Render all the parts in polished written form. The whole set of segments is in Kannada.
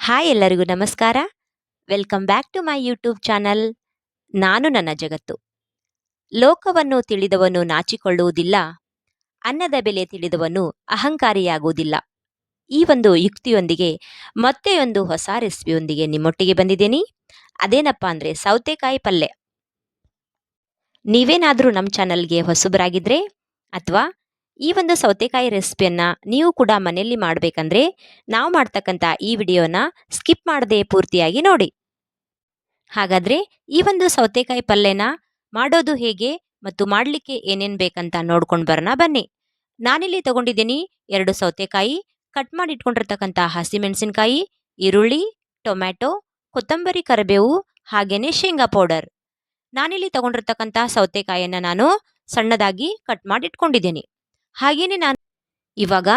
ಹಾಯ್ ಎಲ್ಲರಿಗೂ ನಮಸ್ಕಾರ. Welcome back to my YouTube channel. ನಾನು ನನ್ನ ಜಗತ್ತು. ಲೋಕವನ್ನು ತಿಳಿದವನು ನಾಚಿಕೊಳ್ಳುವುದಿಲ್ಲ, ಅನ್ನದ ಬೆಲೆ ತಿಳಿದವನು ಅಹಂಕಾರಿಯಾಗುವುದಿಲ್ಲ. ಈ ಒಂದು ಯುಕ್ತಿಯೊಂದಿಗೆ ಮತ್ತೆ ಒಂದು ಹೊಸ ರೆಸಿಪಿಯೊಂದಿಗೆ ನಿಮ್ಮೊಟ್ಟಿಗೆ ಬಂದಿದ್ದೀನಿ. ಅದೇನಪ್ಪ ಅಂದರೆ ಸೌತೆಕಾಯಿ ಪಲ್ಯ. ನೀವೇನಾದರೂ ನಮ್ಮ ಚಾನಲ್ಗೆ ಹೊಸಬರಾಗಿದ್ದರೆ ಅಥವಾ ಈ ಒಂದು ಸೌತೆಕಾಯಿ ರೆಸಿಪಿಯನ್ನು ನೀವು ಕೂಡ ಮನೆಯಲ್ಲಿ ಮಾಡಬೇಕಂದ್ರೆ ನಾವು ಮಾಡ್ತಕ್ಕಂಥ ಈ ವಿಡಿಯೋನ ಸ್ಕಿಪ್ ಮಾಡದೆ ಪೂರ್ತಿಯಾಗಿ ನೋಡಿ. ಹಾಗಾದರೆ ಈ ಒಂದು ಸೌತೆಕಾಯಿ ಪಲ್ಯನ ಮಾಡೋದು ಹೇಗೆ ಮತ್ತು ಮಾಡಲಿಕ್ಕೆ ಏನೇನು ಬೇಕಂತ ನೋಡ್ಕೊಂಡು ಬರೋಣ ಬನ್ನಿ. ನಾನಿಲ್ಲಿ ತಗೊಂಡಿದ್ದೀನಿ 2 ಸೌತೆಕಾಯಿ, ಕಟ್ ಮಾಡಿ ಇಟ್ಕೊಂಡಿರ್ತಕ್ಕಂಥ ಹಸಿಮೆಣಸಿನಕಾಯಿ, ಈರುಳ್ಳಿ, ಟೊಮ್ಯಾಟೊ, ಕೊತ್ತಂಬರಿ, ಕರಿಬೇವು, ಹಾಗೆಯೇ ಶೇಂಗಾ ಪೌಡರ್. ನಾನಿಲ್ಲಿ ತಗೊಂಡಿರ್ತಕ್ಕಂಥ ಸೌತೆಕಾಯಿಯನ್ನು ನಾನು ಸಣ್ಣದಾಗಿ ಕಟ್ ಮಾಡಿ ಇಟ್ಕೊಂಡಿದ್ದೀನಿ. ಹಾಗೆಯೇ ನಾನು ಇವಾಗ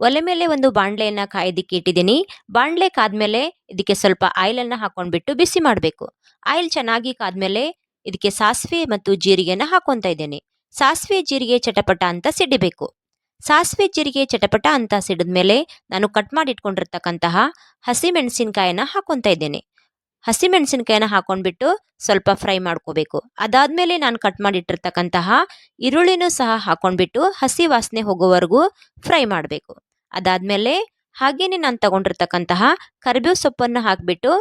ಒಲೆ ಮೇಲೆ ಒಂದು ಬಾಣಲೆಯನ್ನು ಕಾಯೋದಕ್ಕೆ ಇಟ್ಟಿದ್ದೀನಿ. ಬಾಣಲೆ ಕಾದ್ಮೇಲೆ ಇದಕ್ಕೆ ಸ್ವಲ್ಪ ಆಯಿಲನ್ನು ಹಾಕೊಂಡ್ಬಿಟ್ಟು ಬಿಸಿ ಮಾಡಬೇಕು. ಆಯಿಲ್ ಚೆನ್ನಾಗಿ ಕಾದ್ಮೇಲೆ ಇದಕ್ಕೆ ಸಾಸಿವೆ ಮತ್ತು ಜೀರಿಗೆನ ಹಾಕೊತಾ ಇದ್ದೇನೆ. ಸಾಸಿವೆ ಜೀರಿಗೆ ಚಟಪಟ ಅಂತ ಸಿಡಿಬೇಕು. ಸಾಸಿವೆ ಜೀರಿಗೆ ಚಟಪಟ ಅಂತ ಸಿಡಿದ್ಮೇಲೆ ನಾನು ಕಟ್ ಮಾಡಿ ಇಟ್ಕೊಂಡಿರ್ತಕ್ಕಂತಹ ಹಸಿಮೆಣಸಿನಕಾಯಿನ ಹಾಕೊತಾ ಇದ್ದೇನೆ. ಹಸಿಮೆಣಸಿನಕಾಯಿನ ಹಾಕೊಂಡ್ಬಿಟ್ಟು ಸ್ವಲ್ಪ ಫ್ರೈ ಮಾಡ್ಕೋಬೇಕು. ಅದಾದ್ಮೇಲೆ ನಾನು ಕಟ್ ಮಾಡಿಟ್ಟಿರ್ತಕ್ಕಂತಹ ಈರುಳ್ಳಿನೂ ಸಹ ಹಾಕೊಂಡ್ಬಿಟ್ಟು ಹಸಿ ವಾಸನೆ ಹೋಗೋವರೆಗೂ ಫ್ರೈ ಮಾಡಬೇಕು. ಅದಾದ್ಮೇಲೆ ಹಾಗೇನೆ ನಾನು ತಗೊಂಡಿರ್ತಕ್ಕಂತಹ ಕರಿಬೇವು ಸೊಪ್ಪನ್ನು ಹಾಕಿಬಿಟ್ಟು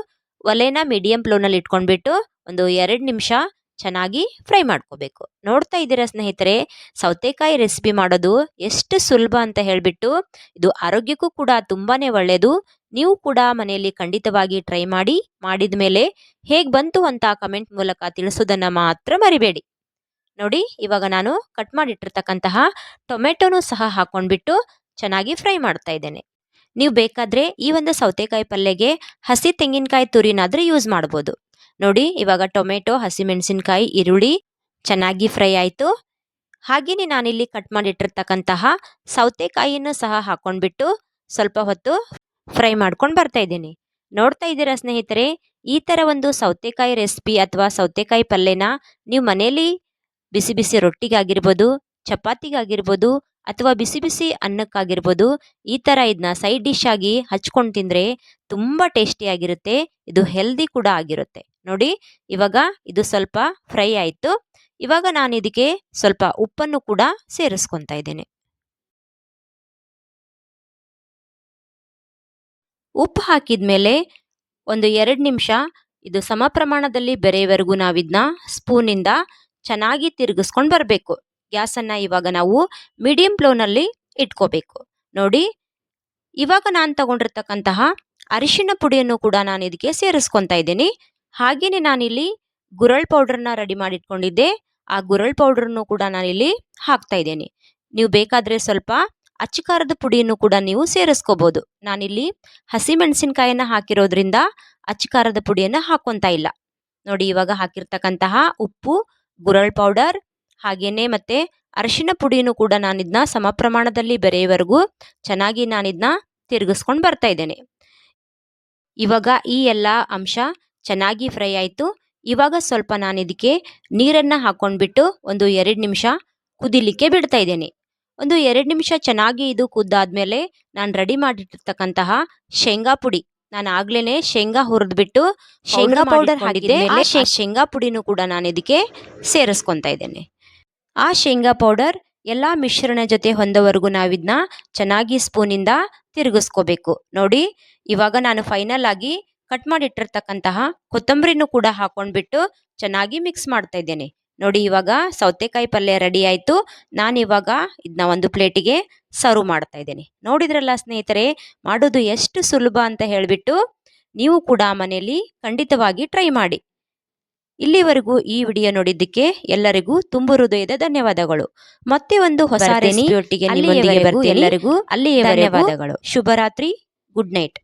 ಒಲೆನ ಮೀಡಿಯಂ ಫ್ಲೇಮ್ನಲ್ಲಿ ಇಟ್ಕೊಂಡ್ಬಿಟ್ಟು ಒಂದು 2 ನಿಮಿಷ ಚೆನ್ನಾಗಿ ಫ್ರೈ ಮಾಡ್ಕೋಬೇಕು. ನೋಡ್ತಾ ಇದ್ದೀರಾ ಸ್ನೇಹಿತರೆ, ಸೌತೆಕಾಯಿ ರೆಸಿಪಿ ಮಾಡೋದು ಎಷ್ಟು ಸುಲಭ ಅಂತ ಹೇಳಿಬಿಟ್ಟು. ಇದು ಆರೋಗ್ಯಕ್ಕೂ ಕೂಡ ತುಂಬಾನೇ ಒಳ್ಳೆಯದು. ನೀವು ಕೂಡ ಮನೆಯಲ್ಲಿ ಖಂಡಿತವಾಗಿ ಟ್ರೈ ಮಾಡಿ, ಮಾಡಿದ ಮೇಲೆ ಹೇಗೆ ಬಂತು ಅಂತ ಕಮೆಂಟ್ ಮೂಲಕ ತಿಳಿಸೋದನ್ನು ಮಾತ್ರ ಮರಿಬೇಡಿ. ನೋಡಿ, ಇವಾಗ ನಾನು ಕಟ್ ಮಾಡಿಟ್ಟಿರ್ತಕ್ಕಂತಹ ಟೊಮೆಟೊನೂ ಸಹ ಹಾಕೊಂಡ್ಬಿಟ್ಟು ಚೆನ್ನಾಗಿ ಫ್ರೈ ಮಾಡ್ತಾ ಇದ್ದೇನೆ. ನೀವು ಬೇಕಾದರೆ ಈ ಒಂದು ಸೌತೆಕಾಯಿ ಪಲ್ಯಗೆ ಹಸಿ ತೆಂಗಿನಕಾಯಿ ತುರಿನಾದರೂ ಯೂಸ್ ಮಾಡ್ಬೋದು. ನೋಡಿ, ಇವಾಗ ಟೊಮೆಟೊ, ಹಸಿಮೆಣಸಿನಕಾಯಿ, ಈರುಳ್ಳಿ ಚೆನ್ನಾಗಿ ಫ್ರೈ ಆಯಿತು. ಹಾಗೆಯೇ ನಾನಿಲ್ಲಿ ಕಟ್ ಮಾಡಿಟ್ಟಿರ್ತಕ್ಕಂತಹ ಸೌತೆಕಾಯಿಯನ್ನು ಸಹ ಹಾಕೊಂಡ್ಬಿಟ್ಟು ಸ್ವಲ್ಪ ಹೊತ್ತು ಫ್ರೈ ಮಾಡ್ಕೊಂಡು ಬರ್ತಾ ಇದ್ದೀನಿ. ನೋಡ್ತಾ ಇದ್ದೀರಾ ಸ್ನೇಹಿತರೆ, ಈ ಥರ ಒಂದು ಸೌತೆಕಾಯಿ ರೆಸಿಪಿ ಅಥವಾ ಸೌತೆಕಾಯಿ ಪಲ್ಯನ ನೀವು ಮನೆಯಲ್ಲಿ ಬಿಸಿ ಬಿಸಿ ರೊಟ್ಟಿಗಾಗಿರ್ಬೋದು, ಚಪಾತಿಗಾಗಿರ್ಬೋದು ಅಥವಾ ಬಿಸಿ ಬಿಸಿ ಅನ್ನಕ್ಕಾಗಿರ್ಬೋದು, ಈ ಥರ ಇದನ್ನ ಸೈಡ್ ಡಿಶ್ ಆಗಿ ಹಚ್ಕೊಂಡು ತಿಂದರೆ ತುಂಬ ಟೇಸ್ಟಿಯಾಗಿರುತ್ತೆ. ಇದು ಹೆಲ್ದಿ ಕೂಡ ಆಗಿರುತ್ತೆ. ನೋಡಿ, ಇವಾಗ ಇದು ಸ್ವಲ್ಪ ಫ್ರೈ ಆಯಿತು. ಇವಾಗ ನಾನು ಇದಕ್ಕೆ ಸ್ವಲ್ಪ ಉಪ್ಪನ್ನು ಕೂಡ ಸೇರಿಸ್ಕೊತಾ ಇದ್ದೇನೆ. ಉಪ್ಪು ಹಾಕಿದ ಮೇಲೆ ಒಂದು 2 ನಿಮಿಷ ಇದು ಸಮ ಪ್ರಮಾಣದಲ್ಲಿ ಬೆರೆಯವರೆಗೂ ನಾವಿದನ್ನ ಸ್ಪೂನಿಂದ ಚೆನ್ನಾಗಿ ತಿರುಗಿಸ್ಕೊಂಡು ಬರಬೇಕು. ಗ್ಯಾಸನ್ನು ಇವಾಗ ನಾವು ಮೀಡಿಯಂ ಫ್ಲೇಮ್ನಲ್ಲಿ ಇಟ್ಕೋಬೇಕು. ನೋಡಿ, ಇವಾಗ ನಾನು ತಗೊಂಡಿರ್ತಕ್ಕಂತಹ ಅರಿಶಿನ ಪುಡಿಯನ್ನು ಕೂಡ ನಾನು ಇದಕ್ಕೆ ಸೇರಿಸ್ಕೊತಾ ಇದ್ದೀನಿ. ಹಾಗೆಯೇ ನಾನಿಲ್ಲಿ ಗುರಳ್ ಪೌಡ್ರನ್ನ ರೆಡಿ ಮಾಡಿ ಇಟ್ಕೊಂಡಿದ್ದೆ. ಆ ಗುರಳ್ ಪೌಡ್ರನ್ನು ಕೂಡ ನಾನಿಲ್ಲಿ ಹಾಕ್ತಾ ಇದ್ದೇನೆ. ನೀವು ಬೇಕಾದರೆ ಸ್ವಲ್ಪ ಅಚ್ಚಕಾರದ ಪುಡಿಯನ್ನು ಕೂಡ ನೀವು ಸೇರಿಸ್ಕೋಬೋದು. ನಾನಿಲ್ಲಿ ಹಸಿಮೆಣಸಿನಕಾಯಿನ ಹಾಕಿರೋದ್ರಿಂದ ಅಚ್ಚಕಾರದ ಪುಡಿಯನ್ನು ಹಾಕ್ಕೊತಾ ಇಲ್ಲ. ನೋಡಿ, ಇವಾಗ ಹಾಕಿರ್ತಕ್ಕಂತಹ ಉಪ್ಪು, ಗುರಳ್ ಪೌಡರ್ ಹಾಗೇನೆ ಮತ್ತೆ ಅರಿಶಿನ ಪುಡಿಯನ್ನು ಕೂಡ ನಾನಿದನ್ನ ಸಮ ಪ್ರಮಾಣದಲ್ಲಿ ಬೆರೆಯವರೆಗೂ ಚೆನ್ನಾಗಿ ನಾನಿದನ್ನ ತಿರುಗಿಸ್ಕೊಂಡು ಬರ್ತಾ ಇದ್ದೇನೆ. ಇವಾಗ ಈ ಎಲ್ಲ ಅಂಶ ಚೆನ್ನಾಗಿ ಫ್ರೈ ಆಯಿತು. ಇವಾಗ ಸ್ವಲ್ಪ ನಾನು ಇದಕ್ಕೆ ನೀರನ್ನು ಹಾಕೊಂಡ್ಬಿಟ್ಟು ಒಂದು 2 ನಿಮಿಷ ಕುದಿಲಿಕ್ಕೆ ಬಿಡ್ತಾ ಇದ್ದೇನೆ. ಒಂದು 2 ನಿಮಿಷ ಚೆನ್ನಾಗಿ ಇದು ಕುದ್ದಾದ್ಮೇಲೆ ನಾನು ರೆಡಿ ಮಾಡಿಟ್ಟಿರ್ತಕ್ಕಂತಹ ಶೇಂಗಾ ಪುಡಿ, ನಾನು ಆಗ್ಲೇ ಶೇಂಗಾ ಹುರಿದ್ಬಿಟ್ಟು ಶೇಂಗಾ ಪೌಡರ್ ಹಾಕಿದ್ದೆ. ಶೇಂಗಾ ಪುಡಿನೂ ಕೂಡ ನಾನು ಇದಕ್ಕೆ ಸೇರಿಸ್ಕೊತಾ ಇದ್ದೇನೆ. ಆ ಶೇಂಗಾ ಪೌಡರ್ ಎಲ್ಲ ಮಿಶ್ರಣ ಜೊತೆ ಹೊಂದೋವರೆಗೂ ನಾವಿದನ್ನ ಚೆನ್ನಾಗಿ ಸ್ಪೂನಿಂದ ತಿರುಗಿಸ್ಕೋಬೇಕು. ನೋಡಿ, ಇವಾಗ ನಾನು ಫೈನಲ್ ಆಗಿ ಕಟ್ ಮಾಡಿಟ್ಟಿರ್ತಕ್ಕಂತಹ ಕೊತ್ತಂಬರಿನೂ ಕೂಡ ಹಾಕೊಂಡ್ಬಿಟ್ಟು ಚೆನ್ನಾಗಿ ಮಿಕ್ಸ್ ಮಾಡ್ತಾ ಇದ್ದೇನೆ. ನೋಡಿ, ಇವಾಗ ಸೌತೆಕಾಯಿ ಪಲ್ಯ ರೆಡಿ ಆಯಿತು. ನಾನಿವಾಗ ಇದನ್ನ ಒಂದು ಪ್ಲೇಟಿಗೆ ಸರ್ವ್ ಮಾಡ್ತಾ ಇದ್ದೇನೆ. ನೋಡಿದ್ರಲ್ಲ ಸ್ನೇಹಿತರೆ, ಮಾಡೋದು ಎಷ್ಟು ಸುಲಭ ಅಂತ ಹೇಳಿಬಿಟ್ಟು. ನೀವು ಕೂಡ ಮನೆಯಲ್ಲಿ ಖಂಡಿತವಾಗಿ ಟ್ರೈ ಮಾಡಿ. ಇಲ್ಲಿವರೆಗೂ ಈ ವಿಡಿಯೋ ನೋಡಿದ್ದಕ್ಕೆ ಎಲ್ಲರಿಗೂ ತುಂಬು ಹೃದಯದ ಧನ್ಯವಾದಗಳು. ಮತ್ತೆ ಒಂದು ಹೊಸ ರೆಸಿಪಿಯೊಟ್ಟಿಗೆ ನಿಮ್ಮೊಂದಿಗೆ ಬರ್ತೀನಿ. ಎಲ್ಲರಿಗೂ ಅಲ್ಲಿಯವರೆಗೂ ಧನ್ಯವಾದಗಳು. ಶುಭರಾತ್ರಿ. Good night.